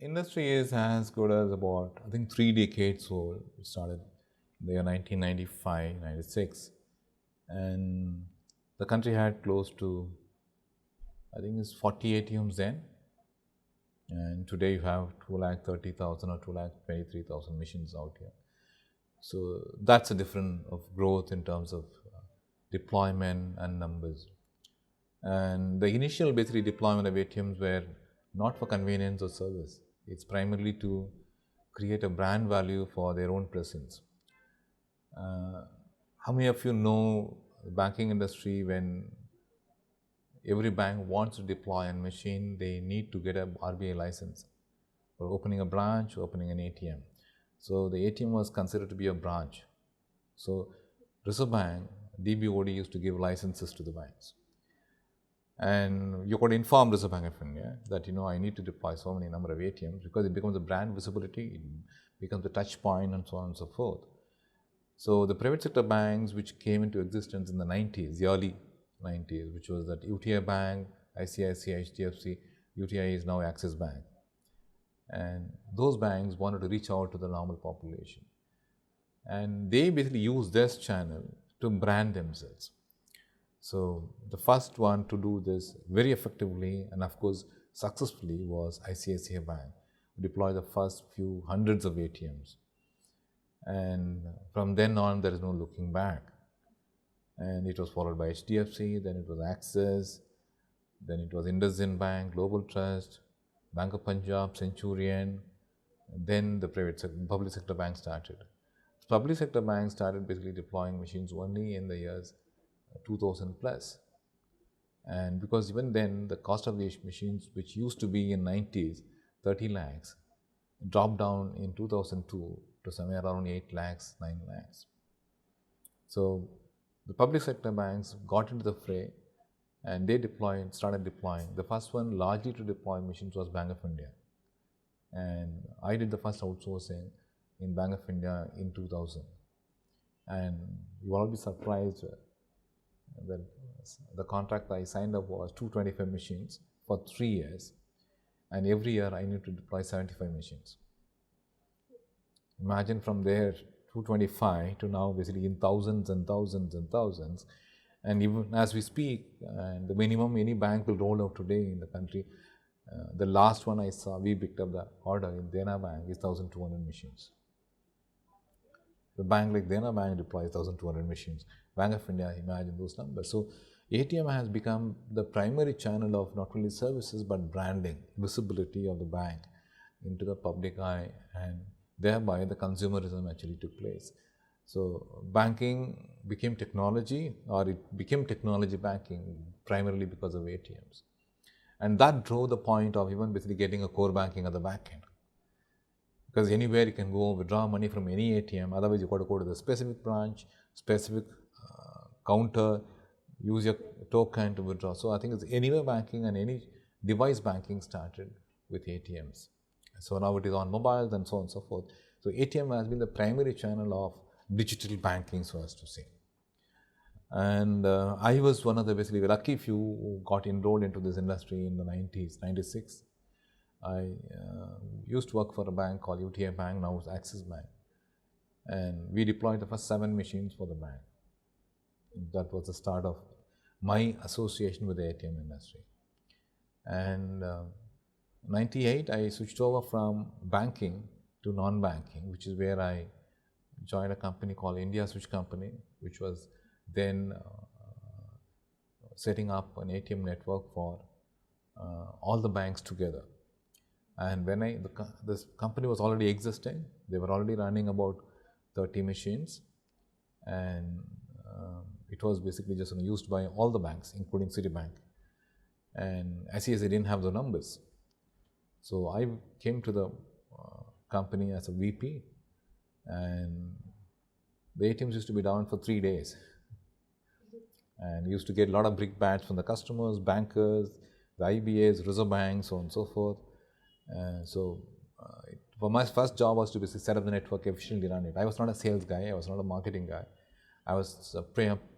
Industry is as good as about, I think, 3 decades old. It started in the year 1995, 96. And the country had close to, I think it's 40 ATMs then. And today you have 2,30,000 or 2,23,000 machines out here. So that's a difference of growth in terms of deployment and numbers. And the initial basically deployment of ATMs were not for convenience or service. It's primarily to create a brand value for their own presence. How many of you know the banking industry? When every bank wants to deploy a machine, they need to get a RBI license for opening a branch, opening an ATM. So the ATM was considered to be a branch. So Reserve Bank, DBOD used to give licenses to the banks. And you could inform Reserve Bank of India that, I need to deploy so many number of ATMs, because it becomes a brand visibility, it becomes a touch point, and so on and so forth. So the private sector banks which came into existence in the 90s, the early 90s, which was that UTI Bank, ICICI, HDFC, UTI is now Axis Bank. And those banks wanted to reach out to the normal population. And they basically used this channel to brand themselves. So the first one to do this very effectively and of course successfully was ICICI Bank, who deployed the first few hundreds of ATMs. And from then on, there is no looking back. And it was followed by HDFC, then it was Axis, then it was IndusInd Bank, Global Trust, Bank of Punjab, Centurion, then the public sector bank started. Public sector banks started basically deploying machines only in the years 2000 plus. And because even then, the cost of these machines, which used to be in 90s, 30 lakhs, dropped down in 2002 to somewhere around 8 lakhs, 9 lakhs. So the public sector banks got into the fray and they started deploying. The first one largely to deploy machines was Bank of India. And I did the first outsourcing in Bank of India in 2000. And you will all be surprised that the contract I signed up was 225 machines for 3 years. And every year I need to deploy 75 machines. Imagine from there 225 to now basically in thousands and thousands and thousands. And even as we speak, and the minimum any bank will roll out today in the country, the last one I saw, we picked up the order in Dena Bank is 1,200 machines. The bank like Dena Bank deploys 1,200 machines. Bank of India, imagine those numbers. So ATM has become the primary channel of not only services but branding, visibility of the bank into the public eye, and thereby the consumerism actually took place. So banking became technology, or it became technology banking primarily because of ATMs. And that drove the point of even basically getting a core banking at the back end. Because anywhere you can go withdraw money from any ATM, otherwise you've got to go to the specific branch, specific counter, use your token to withdraw. So I think it's anywhere banking and any device banking started with ATMs. So now it is on mobiles and so on and so forth. So ATM has been the primary channel of digital banking, so as to say. And I was one of the basically lucky few who got enrolled into this industry in the 90s, 96. I used to work for a bank called UTI Bank, now it's Axis Bank. And we deployed the first 7 machines for the bank. That was the start of my association with the ATM industry. And 98, I switched over from banking to non-banking, which is where I joined a company called India Switch Company, which was then setting up an ATM network for all the banks together. And when this company was already existing, they were already running about 30 machines, and it was basically just used by all the banks, including Citibank. And ICICI didn't have the numbers. So I came to the company as a VP and the ATMs used to be down for 3 days. And used to get a lot of brickbats from the customers, bankers, the IBAs, Reserve Bank, so on and so forth. My first job was to basically set up the network, efficiently run it. I was not a sales guy, I was not a marketing guy. I was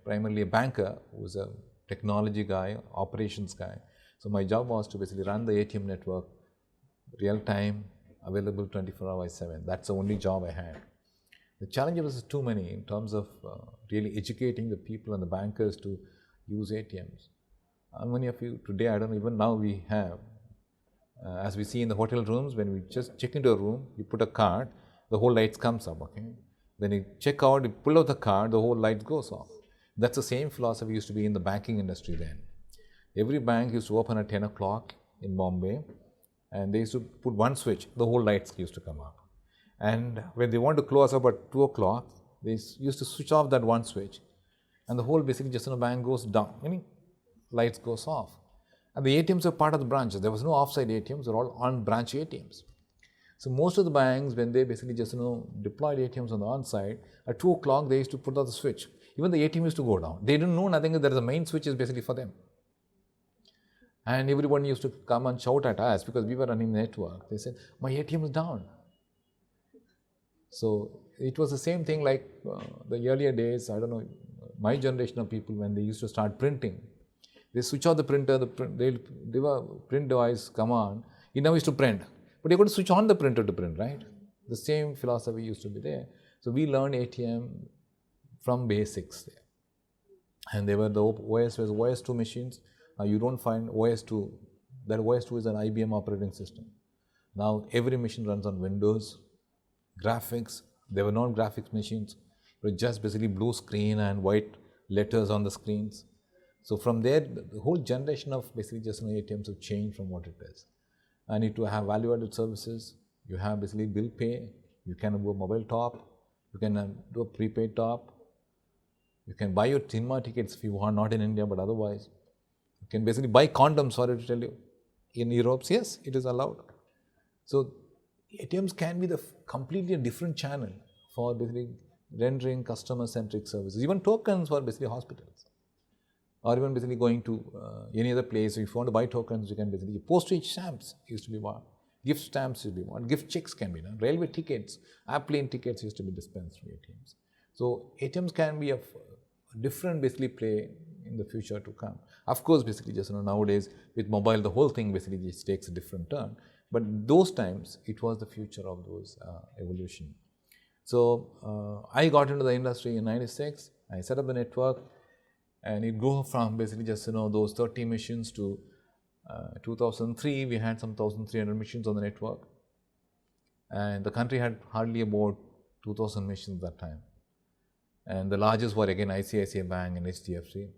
primarily a banker who was a technology guy, operations guy. So my job was to basically run the ATM network, real time, available 24 hours 7. That's the only job I had. The challenges was too many in terms of really educating the people and the bankers to use ATMs. How many of you today, I don't know, even now we have, as we see in the hotel rooms, when we just check into a room, you put a card, the whole lights comes up, okay? Then you check out, you pull out the card, the whole light goes off. That's the same philosophy used to be in the banking industry then. Every bank used to open at 10 o'clock in Bombay, and they used to put one switch, the whole lights used to come up. And when they want to close up at 2 o'clock, they used to switch off that one switch, and the whole basically just bank goes down, meaning lights goes off. And the ATMs were part of the branches. There was no offsite ATMs, they were all on-branch ATMs. So most of the banks, when they basically just deployed ATMs on the on-site, at 2 o'clock they used to put out the switch. Even the ATM used to go down. They didn't know nothing, there is a main switch is basically for them. And everyone used to come and shout at us because we were running the network. They said, my ATM is down. So it was the same thing like the earlier days, I don't know, my generation of people, when they used to start printing. They switch off the printer, they'll give a print device command, it now used to print. But you've got to switch on the printer to print, right? The same philosophy used to be there. So we learned ATM from basics there. And they were the OS was OS2 machines. You don't find OS2, that OS2 is an IBM operating system. Now every machine runs on Windows, graphics, there were no graphics machines. It was just basically blue screen and white letters on the screens. So from there, the whole generation of basically just ATMs have changed from what it is. I need to have value-added services. You have basically bill pay. You can do a mobile top. You can do a prepaid top. You can buy your cinema tickets if you are not in India, but otherwise. You can basically buy condoms, sorry to tell you. In Europe, yes, it is allowed. So ATMs can be the completely different channel for basically rendering customer-centric services. Even tokens for basically hospitals. Or even basically going to any other place. If you want to buy tokens, you can basically, postage stamps used to be bought, gift stamps used to be bought, gift checks can be done, railway tickets, airplane tickets used to be dispensed through ATMs. So ATMs can be a different basically play in the future to come. Of course, basically just nowadays with mobile, the whole thing basically just takes a different turn. But those times, it was the future of those evolution. So I got into the industry in '96. I set up the network. And it grew from basically just those 30 machines to 2003 we had some 1,300 machines on the network, and the country had hardly about 2,000 machines at that time. And the largest were again ICICI Bank and HDFC.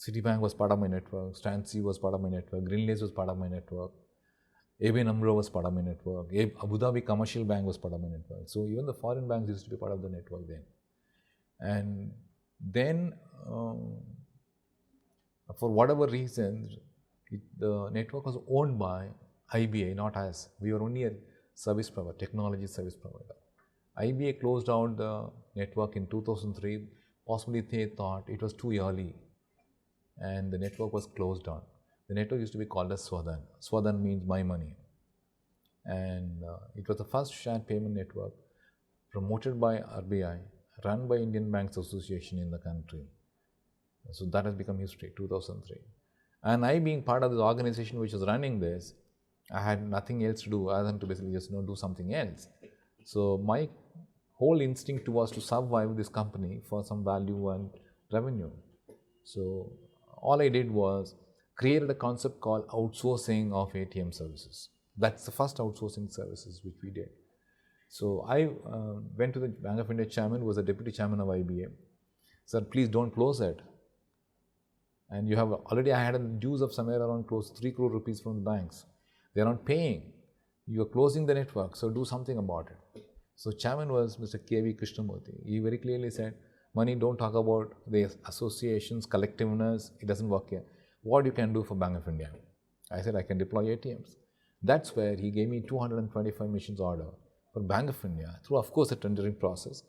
Citibank was part of my network, Stancy was part of my network, Greenlace was part of my network, ABN AMRO was part of my network, Abu Dhabi Commercial Bank was part of my network. So even the foreign banks used to be part of the network then. And then for whatever reason, the network was owned by IBA, not us. We were only a service provider, technology service provider. IBA closed down the network in 2003. Possibly they thought it was too early and the network was closed down. The network used to be called as Swadan. Swadan means my money. And it was the first shared payment network promoted by RBI, run by Indian Banks Association in the country. So that has become history, 2003. And I, being part of this organization which was running this, I had nothing else to do other than to basically just do something else. So my whole instinct was to survive this company for some value and revenue. So all I did was created a concept called outsourcing of ATM services. That's the first outsourcing services which we did. So I went to the Bank of India chairman, who was the deputy chairman of IBA. Said, please don't close it. And you have already, I had a dues of somewhere around close to 3 crore rupees from the banks. They are not paying. You are closing the network, so do something about it. So chairman was Mr. K.V. Krishnamurthy. He very clearly said, Mani, don't talk about the associations, collectiveness, it doesn't work here. What you can do for Bank of India? I said, I can deploy ATMs. That's where he gave me 225 machines order for Bank of India through, of course, a tendering process.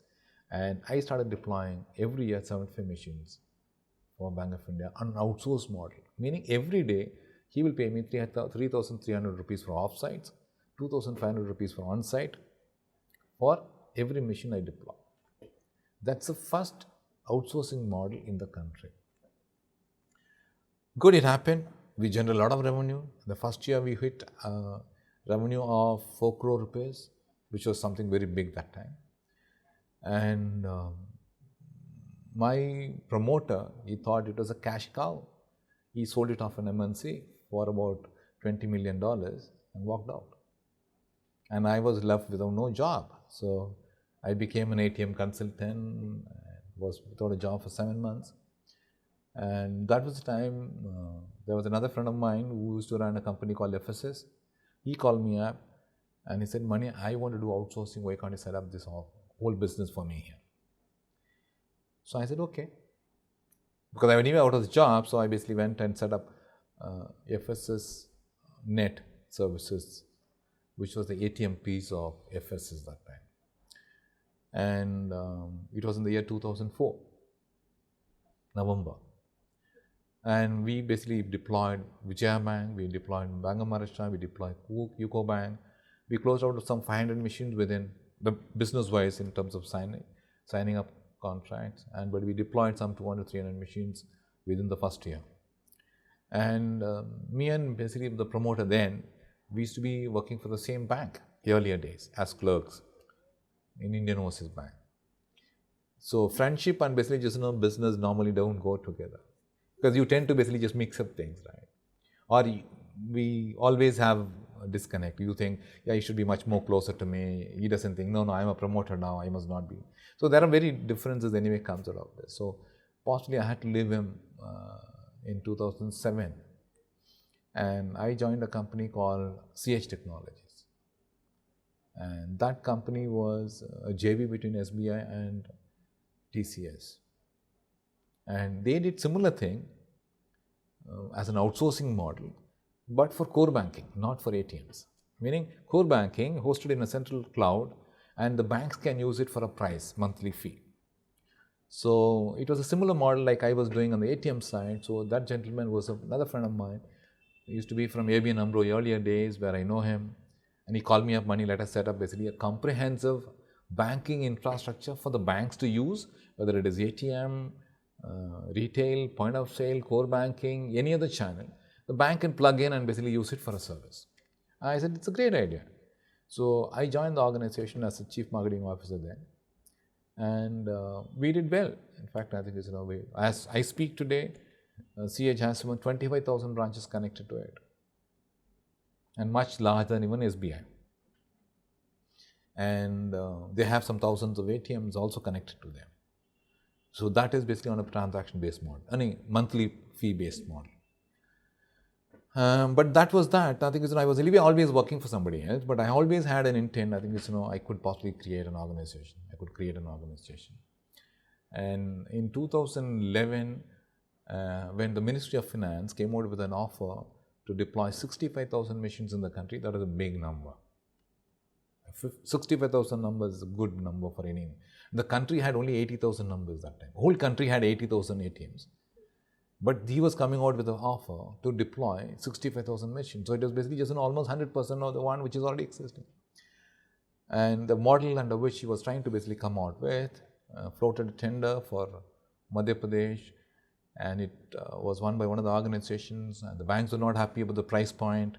And I started deploying every year 75 machines for Bank of India on an outsourced model, meaning every day he will pay me 3,300 rupees for offsites, 2,500 rupees for on-site for every machine I deploy. That's the first outsourcing model in the country. Good, it happened. We generated a lot of revenue. The first year we hit revenue of 4 crore rupees, which was something very big that time. And my promoter, he thought it was a cash cow. He sold it off an MNC for about $20 million and walked out. And I was left without no job. So I became an ATM consultant, was without a job for 7 months. And that was the time, there was another friend of mine who used to run a company called FSS. He called me up and he said, Mani, I want to do outsourcing. Why can't you set up this whole business for me here? So I said, okay. Because I was anyway out of the job, so I basically went and set up FSS Net Services, which was the ATM piece of FSS that time. And it was in the year 2004, November. And we basically deployed Vijaya Bank, we deployed Bank of Maharashtra, we deployed UCO Bank. We closed out some 500 machines within the business-wise in terms of signing up contracts. But we deployed some 200, 300 machines within the first year. And me and basically the promoter then, we used to be working for the same bank earlier days as clerks in Indian Overseas Bank. So friendship and basically just business normally don't go together. Because you tend to basically just mix up things, right? Or we always have a disconnect. You think, yeah, he should be much more closer to me. He doesn't think, no, I'm a promoter now, I must not be. So there are very differences anyway comes out of this. So possibly I had to leave him in 2007. And I joined a company called CH Technologies. And that company was a JV between SBI and TCS. And they did similar thing as an outsourcing model, but for core banking, not for ATMs. Meaning core banking hosted in a central cloud and the banks can use it for a price, monthly fee. So it was a similar model like I was doing on the ATM side. So that gentleman was another friend of mine. He used to be from ABN AMRO earlier days where I know him. And he called me up, Mani, let us set up basically a comprehensive banking infrastructure for the banks to use, whether it is ATM, retail, point of sale, core banking, any other channel. The bank can plug in and basically use it for a service. I said, it's a great idea. So I joined the organization as a chief marketing officer then. And we did well. In fact, I think as I speak today, CH has about 25,000 branches connected to it. And much larger than even SBI. And they have some thousands of ATMs also connected to them. So that is basically on a transaction-based model, a monthly fee-based model. But that was that. I think I was anyway always working for somebody else, but I always had an intent. I think I could possibly create an organization. And in 2011, when the Ministry of Finance came out with an offer to deploy 65,000 machines in the country, that was a big number. 65,000 numbers is a good number for any. The country had only 80,000 numbers that time. The whole country had 80,000 ATMs. But he was coming out with an offer to deploy 65,000 machines. So it was basically just almost 100% of the one which is already existing. And the model under which he was trying to basically come out with floated a tender for Madhya Pradesh. And it was won by one of the organizations. And the banks were not happy with the price point.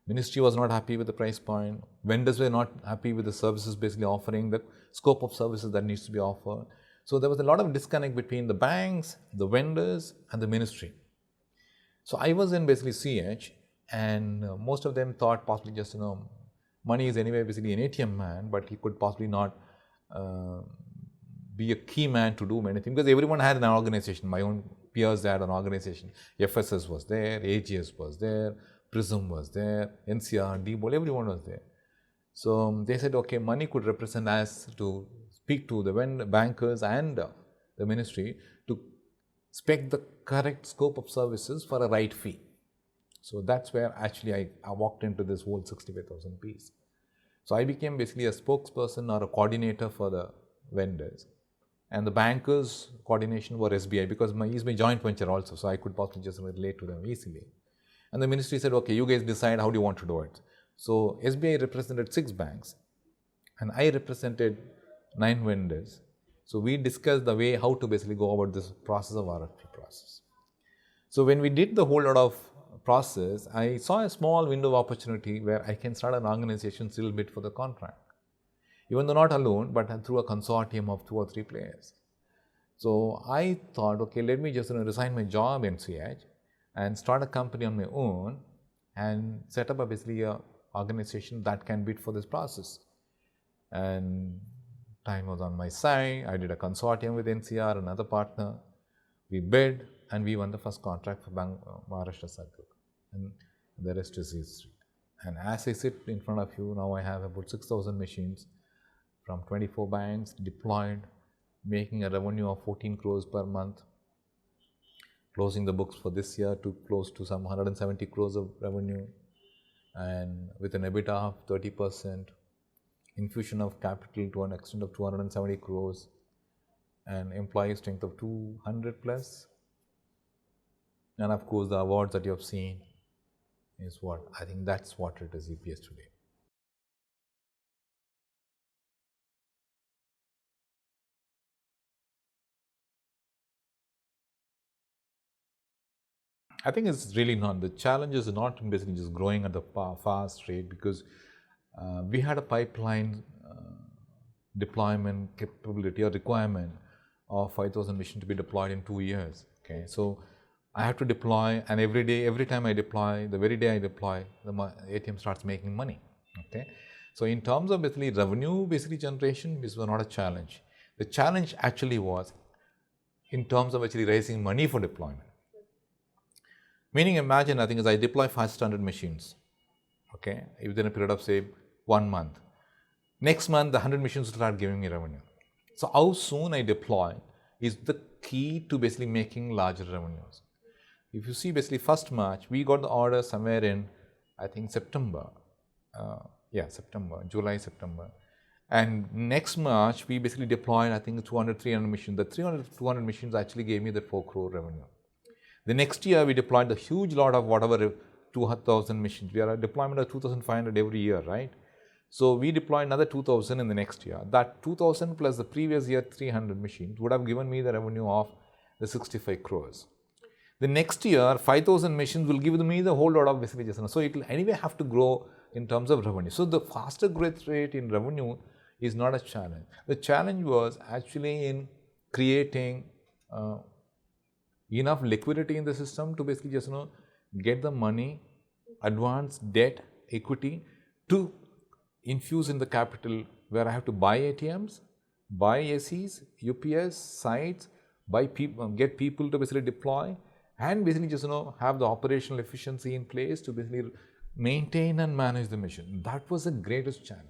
Ministry was not happy with the price point. Vendors were not happy with the services basically offering, the scope of services that needs to be offered. So there was a lot of disconnect between the banks, the vendors and the ministry. So I was in basically CH and most of them thought possibly just, Mani is anyway basically an ATM man, but he could possibly not be a key man to do anything because everyone had an organization. My own peers had an organization. FSS was there, AGS was there, Prism was there, NCR, DBOL, everyone was there. So they said, okay, Mani could represent us to speak to the bankers and the ministry to spec the correct scope of services for a right fee. So that's where actually I walked into this whole 65,000 piece. So I became basically a spokesperson or a coordinator for the vendors. And the bankers' coordination were SBI because he's my joint venture also, so I could possibly just relate to them easily. And the ministry said, okay, you guys decide how do you want to do it. So SBI represented 6 banks and I represented 9 vendors. So we discussed the way how to basically go about this process of RFP process. So when we did the whole lot of process, I saw a small window of opportunity where I can start an organization still bid for the contract. Even though not alone, but through a consortium of 2 or 3 players. So I thought, okay, let me just resign my job in CH and start a company on my own and set up basically a organization that can bid for this process. And time was on my side. I did a consortium with NCR, another partner. We bid and we won the first contract for Maharashtra Circle. And the rest is history. And as I sit in front of you, now I have about 6,000 machines from 24 banks deployed, making a revenue of 14 crores per month, closing the books for this year to close to some 170 crores of revenue, and with an EBITDA of 30%, infusion of capital to an extent of 270 crores, and employee strength of 200 plus. And of course, the awards that you have seen is what I think that's what it is EPS today. I think it's really not. The challenge is not basically just growing at the fast rate, because we had a pipeline deployment capability or requirement of 5,000 machines to be deployed in 2 years. Okay, so I have to deploy, and every time I deploy, the very day I deploy, the ATM starts making money. Okay, so in terms of basically revenue, generation, this was not a challenge. The challenge actually was in terms of actually raising money for deployment. Meaning, imagine, I think, as I deploy 500 machines, okay, within a period of say 1 month. Next month, the 100 machines will start giving me revenue. So how soon I deploy is the key to basically making larger revenues. If you see basically 1st March, we got the order somewhere in, I think, September. July, September. And next March, we basically deployed, I think, 200, 300 machines. The 200 machines actually gave me the 4 crore revenue. The next year, we deployed the huge lot of whatever 2,000 machines. We are a deployment of 2,500 every year, right? So we deployed another 2,000 in the next year. That 2,000 plus the previous year 300 machines would have given me the revenue of the 65 crores. The next year, 5,000 machines will give me the whole lot of basically. So it will anyway have to grow in terms of revenue. So the faster growth rate in revenue is not a challenge. The challenge was actually in creating enough liquidity in the system to basically get the money, advance, debt, equity to infuse in the capital, where I have to buy ATMs, buy ACs, UPS, sites, buy people, get people to basically deploy, and basically have the operational efficiency in place to basically maintain and manage the mission. That was the greatest challenge.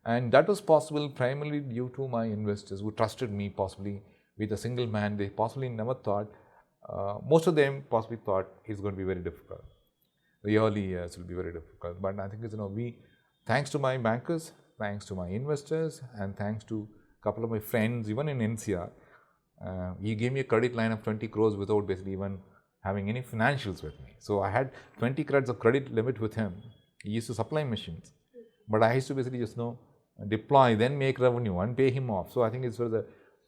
And that was possible primarily due to my investors who trusted me possibly with a single man. They possibly never thought, most of them possibly thought it's going to be very difficult. The early years will be very difficult. But I think thanks to my bankers, thanks to my investors, and thanks to a couple of my friends, even in NCR, he gave me a credit line of 20 crores without basically even having any financials with me. So I had 20 crores of credit limit with him. He used to supply machines. But I used to basically deploy, then make revenue and pay him off. So I think it was a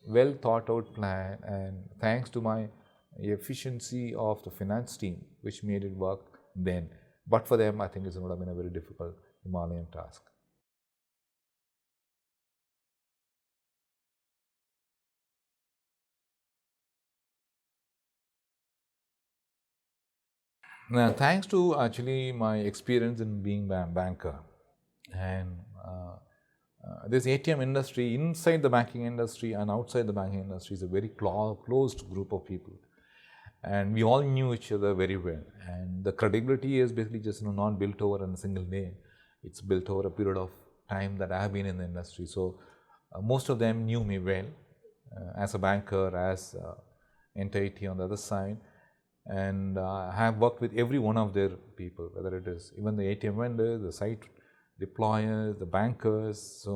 well thought out plan, and thanks to my efficiency of the finance team, which made it work then. But for them, I think it would have been a very difficult Himalayan task. Now, thanks to actually my experience in being a banker, and this ATM industry, inside the banking industry and outside the banking industry, is a very closed group of people. And we all knew each other very well. And the credibility is basically not built over in a single day. It's built over a period of time that I have been in the industry. So most of them knew me well as a banker, as entity on the other side. And I have worked with every one of their people, whether it is even the ATM vendors, the site deployers, the bankers.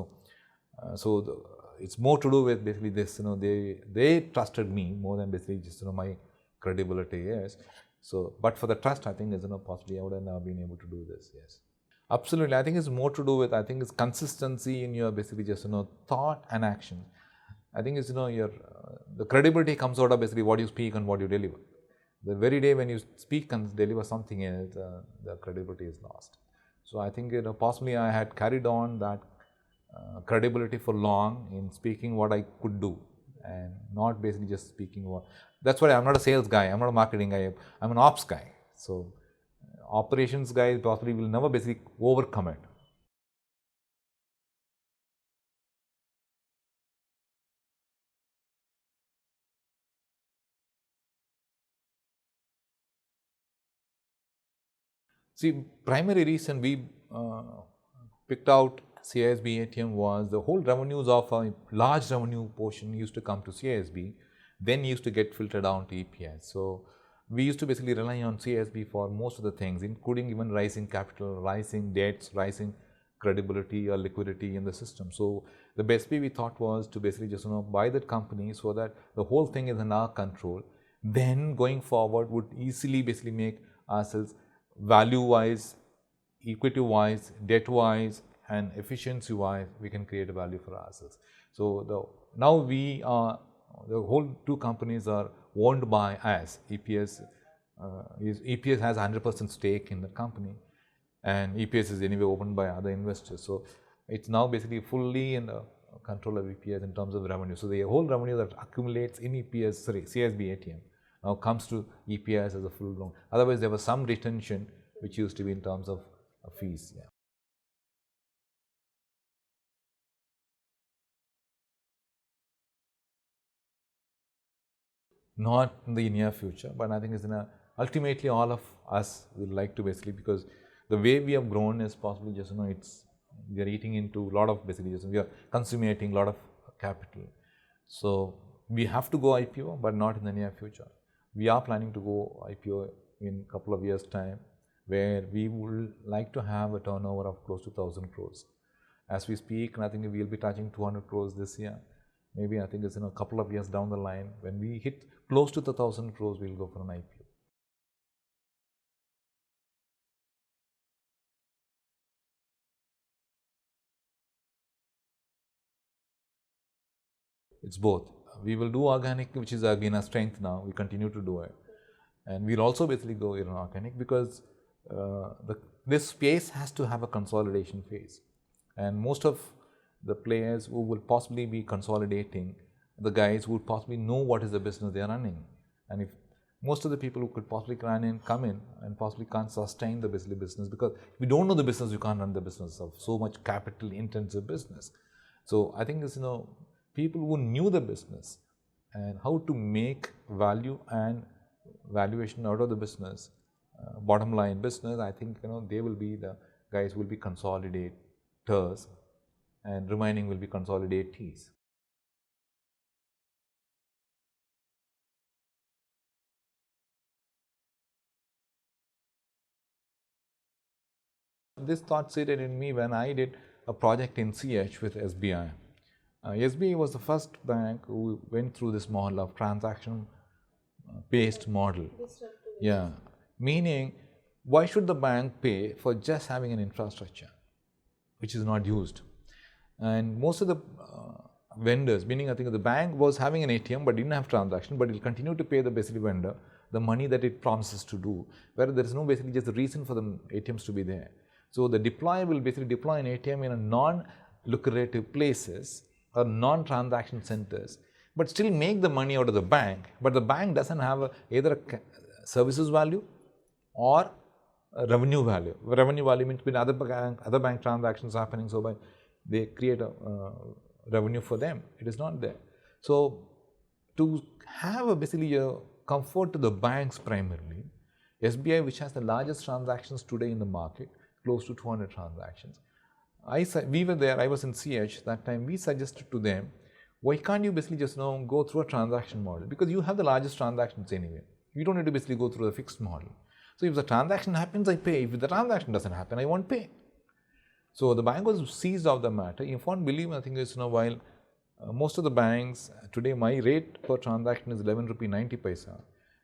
It's more to do with basically this. They trusted me more than basically just my credibility. Yes. So, but for the trust, I think is possibly I would have never been able to do this. Yes. Absolutely. I think it's more to do with, I think it's consistency in your basically just thought and action. I think it's your the credibility comes out of basically what you speak and what you deliver. The very day when you speak and deliver something else, the credibility is lost. So I think possibly I had carried on that credibility for long in speaking what I could do and not basically just speaking what. That's why I'm not a sales guy. I'm not a marketing guy. I'm an ops guy. So operations guy possibly will never basically overcome it. See, primary reason we picked out CISB ATM was the whole revenues of a large revenue portion used to come to CISB, then used to get filtered down to EPS. So we used to basically rely on CISB for most of the things, including even rising capital, rising debts, rising credibility or liquidity in the system. So the best way we thought was to basically just buy that company so that the whole thing is in our control. Then going forward would easily basically make ourselves value-wise, equity-wise, debt-wise, and efficiency-wise, we can create a value for ourselves. So now we are, the whole two companies are owned by us. EPS has 100% stake in the company, and EPS is anyway owned by other investors. So it's now basically fully in the control of EPS in terms of revenue. So the whole revenue that accumulates in CISB ATM now comes to EPS as a full loan. Otherwise, there was some retention which used to be in terms of fees. Yeah. Not in the near future, but I think it's ultimately all of us would like to basically, because the way we have grown is possibly just we are eating into a lot of basically we are consummating a lot of capital. So we have to go IPO, but not in the near future. We are planning to go IPO in a couple of years' time, where we would like to have a turnover of close to 1,000 crores. As we speak, and I think we'll be touching 200 crores this year. Maybe I think it's in a couple of years down the line, when we hit close to the 1,000 crores, we'll go for an IPO. It's both. We will do organic, which is again a strength now. We continue to do it. And we'll also basically go inorganic because this space has to have a consolidation phase. And most of the players who will possibly be consolidating, the guys who would possibly know what is the business they are running. And if most of the people who could possibly come in and possibly can't sustain the business, because if you don't know the business, you can't run the business of so much capital intensive business. So I think it's, people who knew the business and how to make value and valuation out of the business, bottom line business, I think they will be the guys who will be consolidators and remaining will be consolidatees. This thought seated in me when I did a project in CH with SBI. SBI was the first bank who went through this model of transaction-based model. Yeah, meaning why should the bank pay for just having an infrastructure which is not used? And most of the vendors, meaning I think the bank was having an ATM but didn't have transaction, but it will continue to pay the basically vendor the money that it promises to do, where there is no basically just the reason for the ATMs to be there. So the deployer will basically deploy an ATM in a non-lucrative places or non-transaction centers, but still make the money out of the bank, but the bank doesn't have either a services value or a revenue value. Revenue value means when other bank transactions happening, so they create a revenue for them. It is not there. So to have basically a comfort to the banks primarily, SBI, which has the largest transactions today in the market, close to 200 transactions. We were there, I was in CH that time, we suggested to them, why can't you basically just go through a transaction model? Because you have the largest transactions anyway. You don't need to basically go through a fixed model. So if the transaction happens, I pay. If the transaction doesn't happen, I won't pay. So the bank was seized of the matter. You won't believe, I think it's while most of the banks today, my rate per transaction is 11 rupee 90 paisa.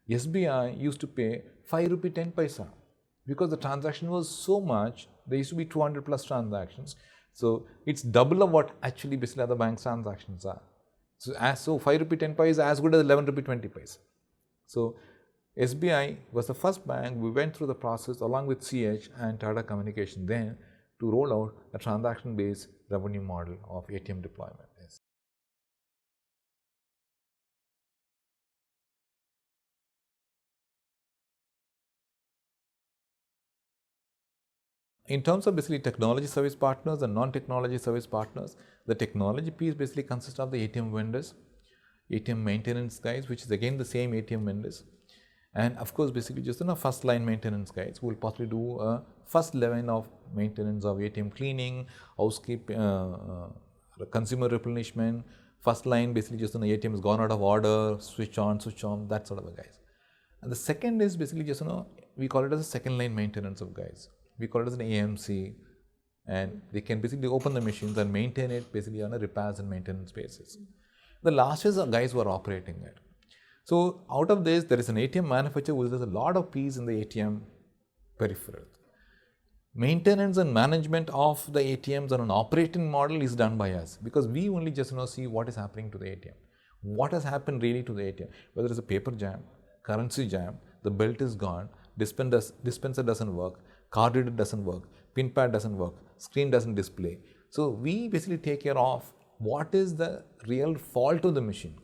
SBI used to pay 5 rupee 10 paisa because the transaction was so much. There used to be 200 plus transactions. So it's double of what actually basically other banks transactions are. So 5 rupee 10 paisa is as good as 11 rupee 20 paisa. So SBI was the first bank. We went through the process along with CH and Tata Communication then to roll out a transaction-based revenue model of ATM deployment. Yes. In terms of basically technology service partners and non-technology service partners, the technology piece basically consists of the ATM vendors, ATM maintenance guys, which is again the same ATM vendors, and of course basically just first line maintenance guys who will possibly do a first level of maintenance of ATM cleaning, housekeeping, consumer replenishment, first line basically just ATM has gone out of order, switch on, that sort of a guys. And the second is basically just we call it as a second line maintenance of guys. We call it as an AMC, and they can basically open the machines and maintain it basically on a repairs and maintenance basis. The last is the guys who are operating it. So out of this, there is an ATM manufacturer who does a lot of piece in the ATM peripheral. Maintenance and management of the ATMs on an operating model is done by us because we only just see what is happening to the ATM. What has happened really to the ATM? Whether it's a paper jam, currency jam, the belt is gone, dispenser doesn't work, card reader doesn't work, pin pad doesn't work, screen doesn't display. So we basically take care of what is the real fault of the machine,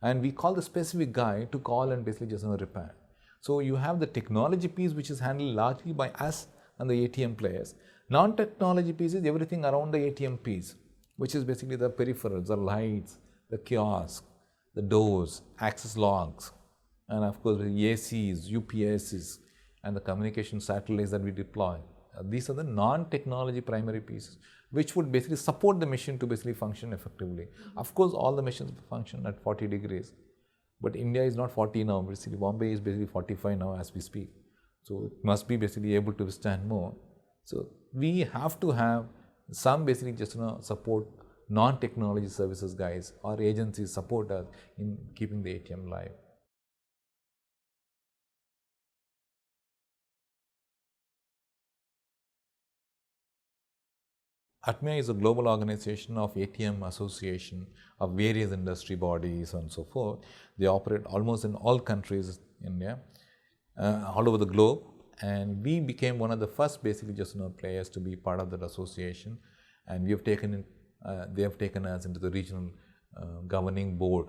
and we call the specific guy to call and basically just repair. So you have the technology piece which is handled largely by us and the ATM players. Non-technology piece is everything around the ATM piece, which is basically the peripherals, the lights, the kiosk, the doors, access logs, and of course the ACs, UPSs, and the communication satellites that we deploy. These are the non-technology primary pieces which would basically support the machine to basically function effectively. Of course, all the machines function at 40 degrees, but India is not 40 now. Basically, Bombay is basically 45 now as we speak. So it must be basically able to withstand more. So we have to have some basically just support non-technology services guys or agencies support us in keeping the ATM live. ATMIA is a global organization of ATM association of various industry bodies and so forth. They operate almost in all countries in India, all over the globe, and we became one of the first basically just players to be part of that association, and we have taken they have taken us into the regional governing board.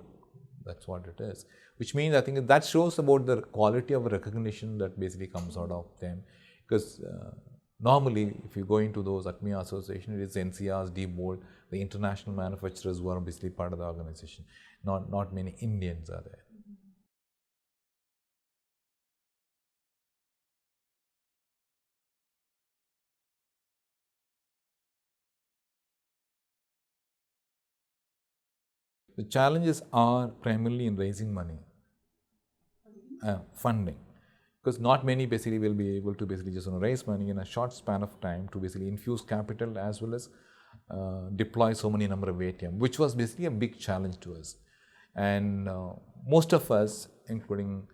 That's what it is, which means I think that shows about the quality of recognition that basically comes out of them, because normally, if you go into those ATMIA association, it is NCRs, DBOLD, the international manufacturers who are basically part of the organization. Not many Indians are there. The challenges are primarily in raising money, funding, because not many basically will be able to basically just raise money in a short span of time to basically infuse capital as well as deploy so many number of ATM, which was basically a big challenge to us. And most of us, including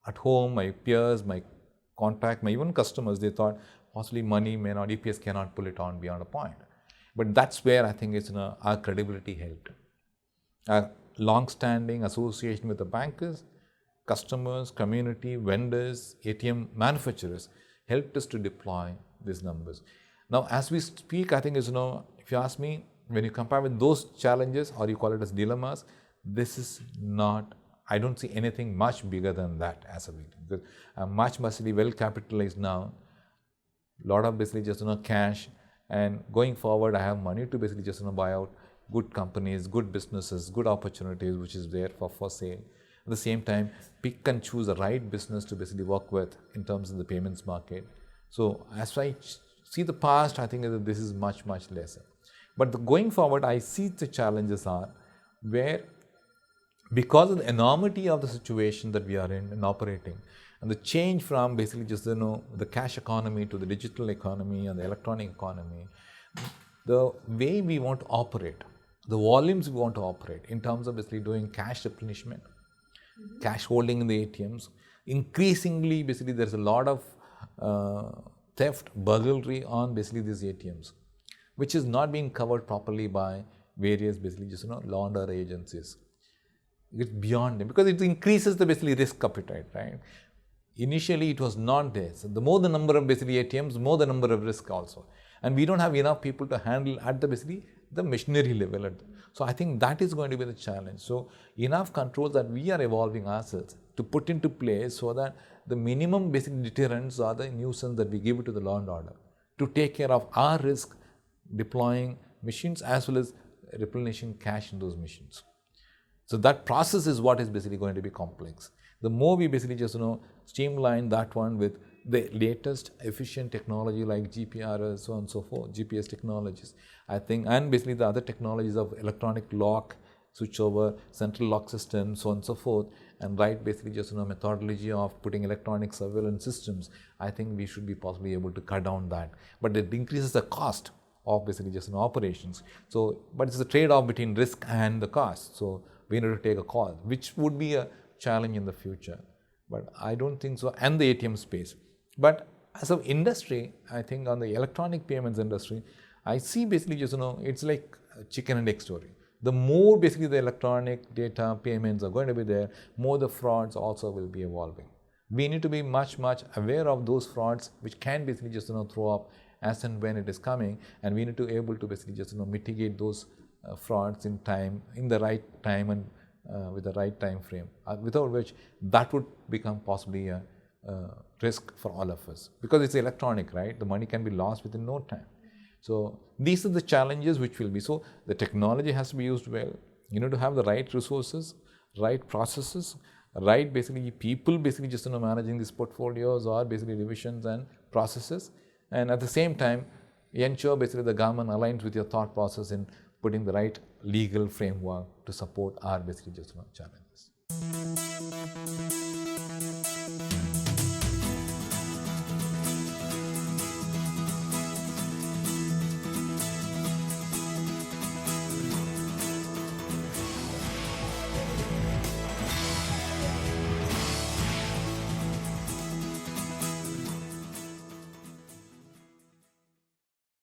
at home, my peers, my contact, my even customers, they thought possibly money may not, EPS cannot pull it on beyond a point. But that's where I think it's our credibility helped. Our long-standing association with the bankers, customers, community, vendors, ATM manufacturers helped us to deploy these numbers. Now, as we speak, I think if you ask me, when you compare with those challenges, or you call it as dilemmas, this is not, I don't see anything much bigger than that as a victim. Because I'm much well capitalized now, a lot of basically just cash, and going forward, I have money to basically just buy out good companies, good businesses, good opportunities, which is there for sale. At the same time, pick and choose the right business to basically work with in terms of the payments market. So as I see the past, I think that this is much lesser. But going forward, I see the challenges are where, because of the enormity of the situation that we are in and operating, And the change from basically just the cash economy to the digital economy and the electronic economy, the way we want to operate, the volumes we want to operate in terms of basically doing cash replenishment, cash holding in the ATMs, increasingly basically there's a lot of theft, burglary on basically these ATMs, which is not being covered properly by various basically just law and order agencies. It's beyond them because it increases the basically risk appetite, right? Initially it was not there. So the more the number of basically ATMs, more the number of risk also. And we don't have enough people to handle at the basically the machinery level. So I think that is going to be the challenge. So enough controls that we are evolving ourselves to put into place so that the minimum basic deterrents are the nuisance that we give it to the law and order to take care of our risk deploying machines as well as replenishing cash in those machines. So that process is what is basically going to be complex. The more we basically just streamline that one with the latest efficient technology like GPRS, so on and so forth, GPS technologies, I think, and basically the other technologies of electronic lock, switchover, central lock system, so on and so forth, and right basically just methodology of putting electronic surveillance systems, I think we should be possibly able to cut down that. But it increases the cost of basically just operations. So, but it's a trade-off between risk and the cost. So we need to take a call, which would be a challenge in the future. But I don't think so, and the ATM space. But as an industry, I think on the electronic payments industry, I see basically just it's like a chicken and egg story. The more basically the electronic data payments are going to be there, more the frauds also will be evolving. We need to be much aware of those frauds which can basically just throw up as and when it is coming, and we need to able to basically just mitigate those frauds in time, in the right time, and with the right time frame, without which that would become possibly a risk for all of us, because it's electronic, right? The money can be lost within no time. So these are the challenges which will be. So the technology has to be used well. You need to have the right resources, right processes, right basically people basically just managing these portfolios or basically revisions and processes, and at the same time ensure basically the government aligns with your thought process in putting the right legal framework to support our basically just challenges.